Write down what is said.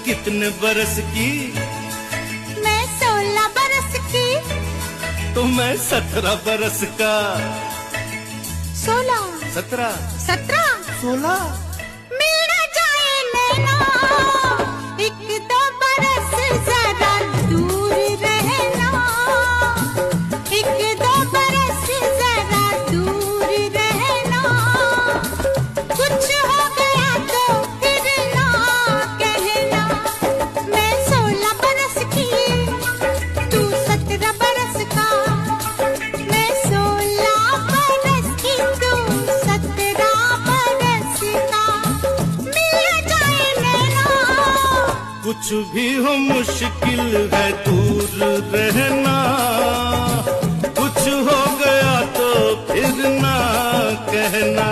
कितने बरस की? मैं 16 बरस की। तो मैं 17 बरस का। 16 17 17 16 मेरा जाए नैना, एक दो बरस जरा दूर रहना, एक दो बरस जरा दूर रहना, कुछ हो गया तो फिर ना कहना। मैं 16 बरस की, तू 17 बरस का। मैं 16 बरस की, तू 17 बरस का। मिल जाए नैना, कुछ भी हो मुश्किल है दूर रहना, कुछ हो गया तो फिर ना कहना।